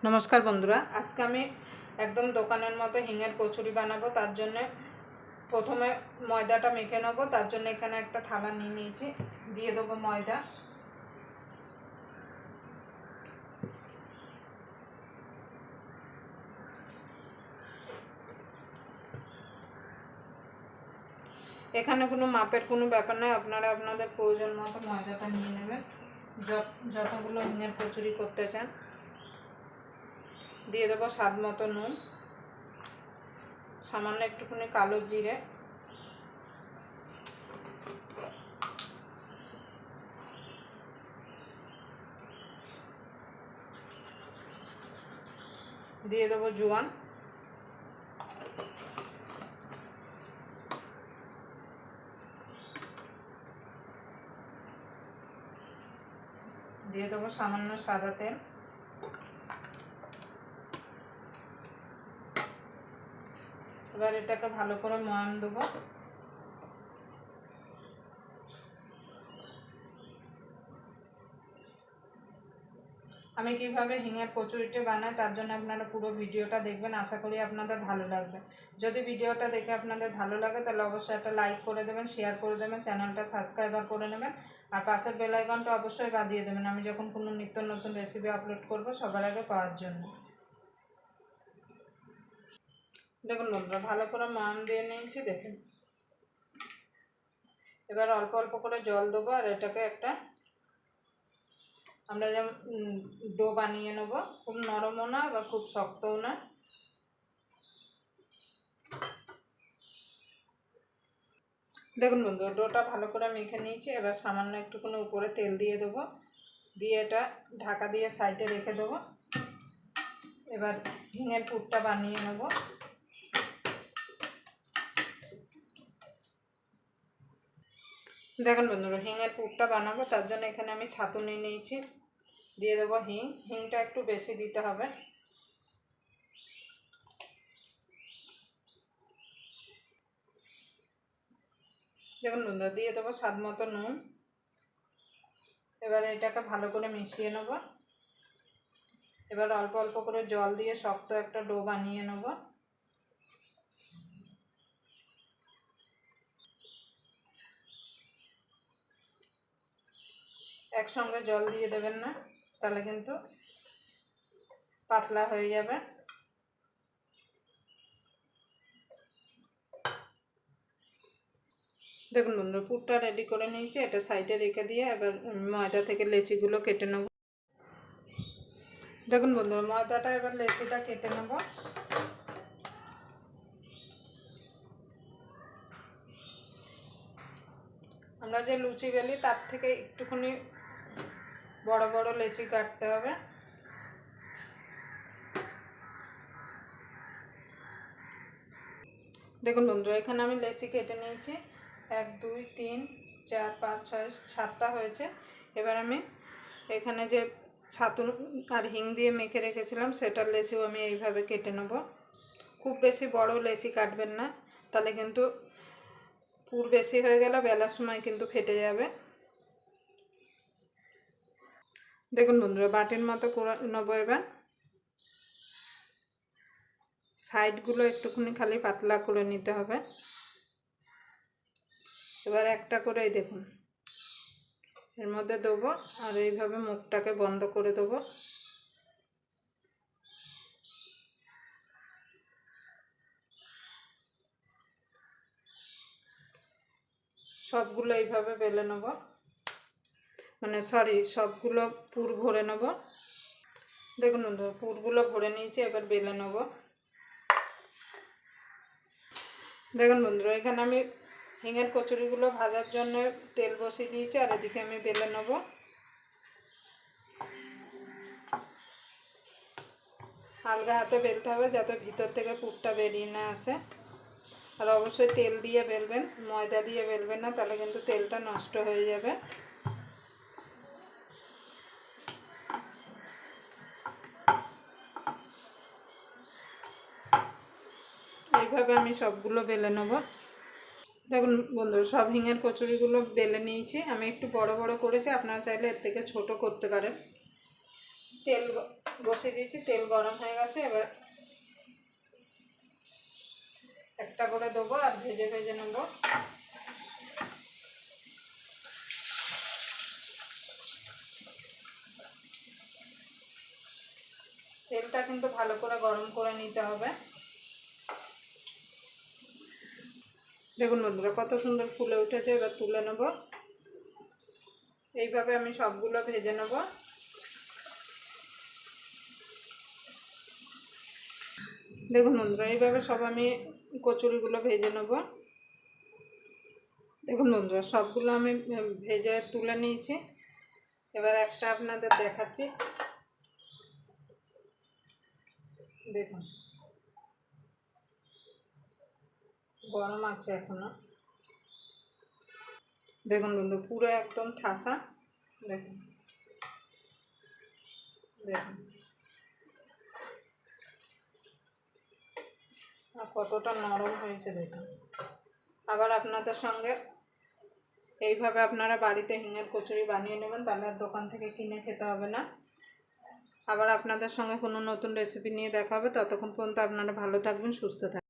नमस्कार बंधुरा आज के आमी एकदम दोकानेर मतो हिंगेर कचुरी बानाबो। तार जन्य प्रथमे मयदाटा मेखे नेब। तार जन्य एखाने एकटा थाला निये निয়েছি, दिए देबो मयदा। एखाने कोनो मापेर कोनो ব্যাপার नय, आपनारा आपनादेर प्रयोजन मतो मयदाटा निये नेबेन যতগুলো हिंगेर कचुरी करते चान। दिए देबो स्वाद मतो नुन, सामान्य एकटुखानि कालो जिरे, दिए देबो जुआन, दिए देबो सामान्य सादा तेल, এবার এটাকে ভালো করে ময়ান দেব। আমি কিভাবে হিঙের কচুরিটা বানাই তার জন্য আপনারা পুরো ভিডিওটা দেখবেন, আশা করি আপনাদের ভালো লাগবে। যদি ভিডিওটা দেখে আপনাদের ভালো লাগে তাহলে অবশ্যই একটা লাইক করে দেবেন, শেয়ার করে দেবেন, চ্যানেলটা সাবস্ক্রাইব করে নেবেন আর পাশের বেল আইকনটা অবশ্যই বাজিয়ে দেবেন আমি যখন কোনো নিত্য নতুন রেসিপি আপলোড করব সবার আগে পাওয়ার জন্য। দেখুন বন্ধুরা ভালো করে মান দিয়ে নিয়েছি, দেখুন। এবার অল্প অল্প করে জল দেবো আর এটাকে একটা আমরা যেমন ডো বানিয়ে নেব, খুব নরমও না বা খুব শক্তও না। দেখুন বন্ধুরা ডোটা ভালো করে মেখে নিয়েছি। এবার সামান্য একটুখানি উপরে তেল দিয়ে দেবো, দিয়ে এটা ঢাকা দিয়ে সাইডে রেখে দেবো। এবার হিঙের পুরটা বানিয়ে নেব। দেখুন বন্ধুরা হিঙের পুরটা বানাবো তার জন্য এখানে আমি ছাতু নিয়ে নিয়েছি, দিয়ে দেবো হিং। হিংটা একটু বেশি দিতে হবে। দেখুন বন্ধুরা দিয়ে দেবো স্বাদ মতো নুন। এবার এটাকে ভালো করে মিশিয়ে নেব। এবার অল্প অল্প করে জল দিয়ে শক্ত একটা ডো বানিয়ে নেব। একসঙ্গে জল দিয়ে দেবেন না, তাহলে কিন্তু পাতলা হয়ে যাবে। দেখুন বন্ধু পুরটা রেডি করে নিয়েছি, এটা সাইডে রেখে দিয়ে এবার ময়দা থেকে লেচিগুলো কেটে নেব। দেখুন বন্ধু ময়দাটা এবার লেচিটা কেটে নেব। আমরা যে লুচি বেলি তার থেকে একটুখানি বড় বড় লেচি কাটতে হবে। দেখুন বন্ধুরা এখানে আমি লেচি কেটে নিয়েছি, 1 2 3 4 5 6 7টা হয়েছে। এবার আমি এখানে যে ছাতু আর হিং দিয়ে মেখে রেখেছিলাম সেটার লেচিও আমি এইভাবে কেটে নেব। খুব বেশি বড় লেচি কাটবেন না, তাহলে কিন্তু পুর বেশি হয়ে গেলে বেলার সময় কিন্তু ফেটে যাবে। দেখুন বন্ধুরা বাটির মতো করে নেব। এবার সাইডগুলো একটুখানি খালি পাতলা করে নিতে হবে। এবার একটা করেই দেখুন এর মধ্যে দেবো আর এইভাবে মুখটাকে বন্ধ করে দেবো। সবগুলো এইভাবে বেলে নেব, মানে সরি সবগুলো পুর ভরে নেব। দেখুন বন্ধুরা পুরগুলো ভরে নিয়েছি, এবার বেলে নেব। দেখুন বন্ধুরা এখানে আমি হিঙের কচুরিগুলো ভাজার জন্য তেল বসিয়ে দিয়েছি আর এদিকে আমি বেলে নেব। আলগা হাতে বেলতে হবে যাতে ভিতর থেকে পুরটা বেরিয়ে না আসে। আর অবশ্যই তেল দিয়ে বেলবেন, ময়দা দিয়ে বেলবেন না, তাহলে কিন্তু তেলটা নষ্ট হয়ে যাবে। এইভাবে আমি সবগুলো বেলে নেব। দেখুন বন্ধুরা সব হিঙের কচুরিগুলো বেলে নিয়েছি, আমি একটু বড় বড় করেছি, আপনারা চাইলে এর থেকে ছোট করতে পারেন। তেল বসিয়ে দিয়েছি, তেল গরম হয়ে গেছে। এবার একটা করে দেবো আর ভেজে ভেজে নেবো। তেলটা কিন্তু ভালো করে গরম করে নিতে হবে। দেখুন বন্ধুরা কত সুন্দর ফুলে উঠেছে। এবার তুলে নেব। এইভাবে আমি সবগুলো ভেজে নেব। দেখুন বন্ধুরা এইভাবে সব আমি কচুরিগুলো ভেজে নেব। দেখুন বন্ধুরা সবগুলো আমি ভেজে তুলে নিয়েছি। এবার একটা আপনাদের দেখাচ্ছি। দেখুন গরম আছে এখনো। দেখুন বন্ধু পুরো একদম ঠাসা। দেখুন দেখুন আর কতটা নরম হয়েছে দেখুন। আবার আপনাদের সঙ্গে এইভাবে আপনারা বাড়িতে হিঙের কচুরি বানিয়ে নেবেন, তাহলে আর দোকান থেকে কিনে খেতে হবে না। আবার আপনাদের সঙ্গে কোনো নতুন রেসিপি নিয়ে দেখা হবে। ততক্ষণ পর্যন্ত আপনারা ভালো থাকবেন, সুস্থ থাকবেন।